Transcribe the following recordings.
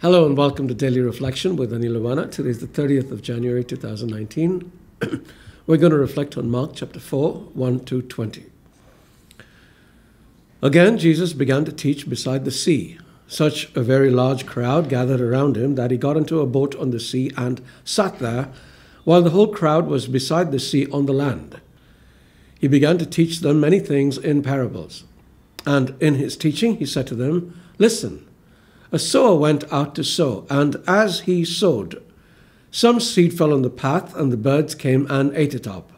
Hello and welcome to Daily Reflection with Aneel Aranha. Today is the 30th of January 2019. We're going to reflect on Mark chapter 4, 1 to 20. Again, Jesus began to teach beside the sea. Such a very large crowd gathered around him that he got into a boat on the sea and sat there while the whole crowd was beside the sea on the land. He began to teach them many things in parables. And in his teaching, he said to them, "Listen. A sower went out to sow, and as he sowed, some seed fell on the path, and the birds came and ate it up.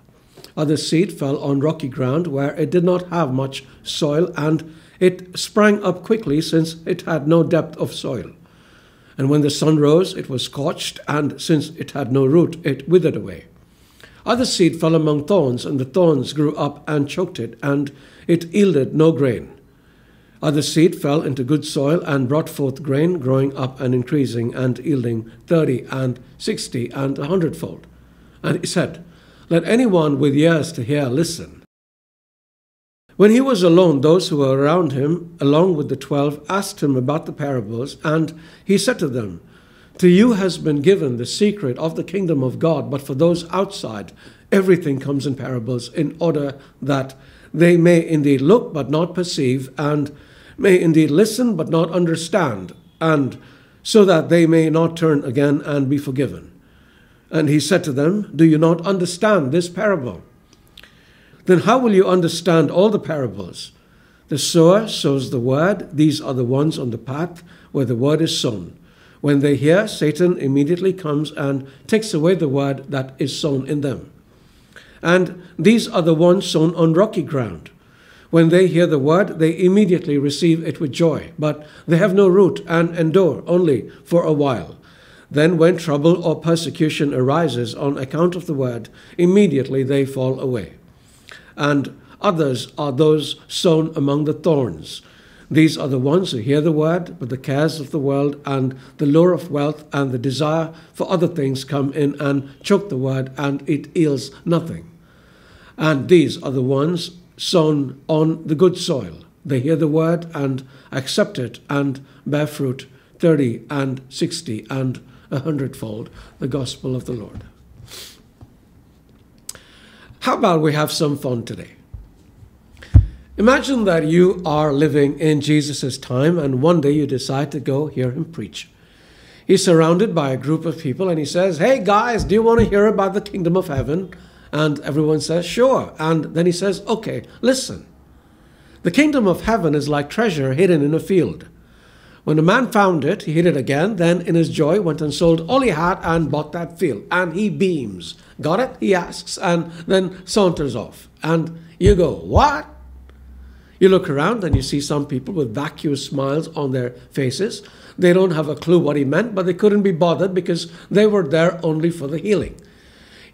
Other seed fell on rocky ground, where it did not have much soil, and it sprang up quickly, since it had no depth of soil. And when the sun rose, it was scorched, and since it had no root, it withered away. Other seed fell among thorns, and the thorns grew up and choked it, and it yielded no grain. Other seed fell into good soil and brought forth grain, growing up and increasing and yielding 30 and 60 and 100-fold. And he said, 'Let anyone with ears to hear listen.' When he was alone, those who were around him, along with the 12, asked him about the parables, and he said to them, 'To you has been given the secret of the kingdom of God, but for those outside, everything comes in parables, in order that they may indeed look but not perceive, and may indeed listen but not understand, and so that they may not turn again and be forgiven.' And he said to them, 'Do you not understand this parable? Then how will you understand all the parables? The sower sows the word. These are the ones on the path where the word is sown. When they hear, Satan immediately comes and takes away the word that is sown in them. And these are the ones sown on rocky ground. When they hear the word, they immediately receive it with joy, but they have no root and endure only for a while. Then when trouble or persecution arises on account of the word, immediately they fall away. And others are those sown among the thorns. These are the ones who hear the word, but the cares of the world and the lure of wealth and the desire for other things come in and choke the word, and it yields nothing. And these are the ones sown on the good soil. They hear the word and accept it and bear fruit 30 and 60 and 100-fold, the gospel of the Lord." How about we have some fun today? Imagine that you are living in Jesus' time, and one day you decide to go hear him preach. He's surrounded by a group of people, and he says, "Hey guys, do you want to hear about the kingdom of heaven?" And everyone says, "Sure." And then he says, "Okay, listen. The kingdom of heaven is like treasure hidden in a field. When a man found it, he hid it again. Then in his joy went and sold all he had and bought that field." And he beams. "Got it?" he asks, and then saunters off. And you go, "What?" You look around and you see some people with vacuous smiles on their faces. They don't have a clue what he meant, but they couldn't be bothered because they were there only for the healing.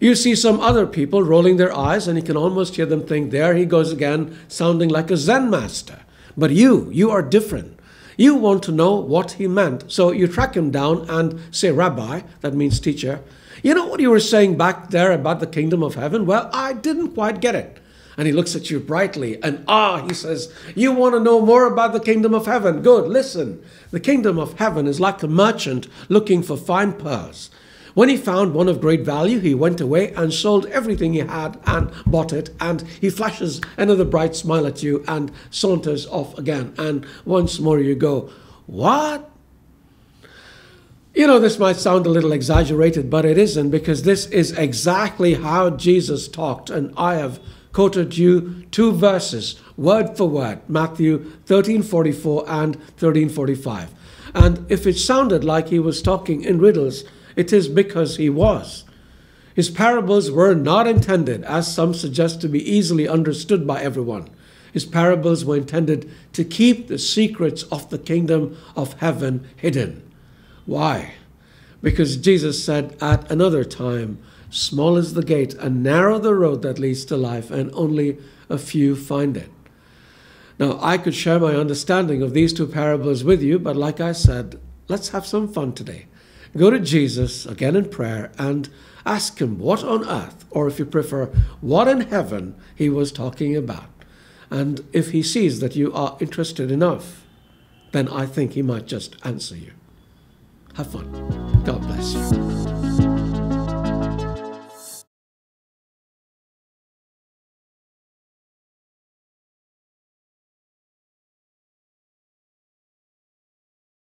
You see some other people rolling their eyes, and you can almost hear them think, "There he goes again, sounding like a Zen master." But you are different. You want to know what he meant. So you track him down and say, "Rabbi," that means teacher, "you know what you were saying back there about the kingdom of heaven? Well, I didn't quite get it." And he looks at you brightly and, he says, "You want to know more about the kingdom of heaven? Good, listen. The kingdom of heaven is like a merchant looking for fine pearls. When he found one of great value, he went away and sold everything he had and bought it, and he flashes another bright smile at you and saunters off again. And once more you go, "What?" You know, this might sound a little exaggerated, but it isn't, because this is exactly how Jesus talked. And I have quoted you 2 verses, word for word, Matthew 13:44 and 13:45. And if it sounded like he was talking in riddles, it is because he was. His parables were not intended, as some suggest, to be easily understood by everyone. His parables were intended to keep the secrets of the kingdom of heaven hidden. Why? Because Jesus said at another time, "Small is the gate and narrow the road that leads to life, and only a few find it." Now, I could share my understanding of these 2 parables with you, but like I said, let's have some fun today. Go to Jesus again in prayer and ask him what on earth, or if you prefer, what in heaven he was talking about. And if he sees that you are interested enough, then I think he might just answer you. Have fun. God bless you.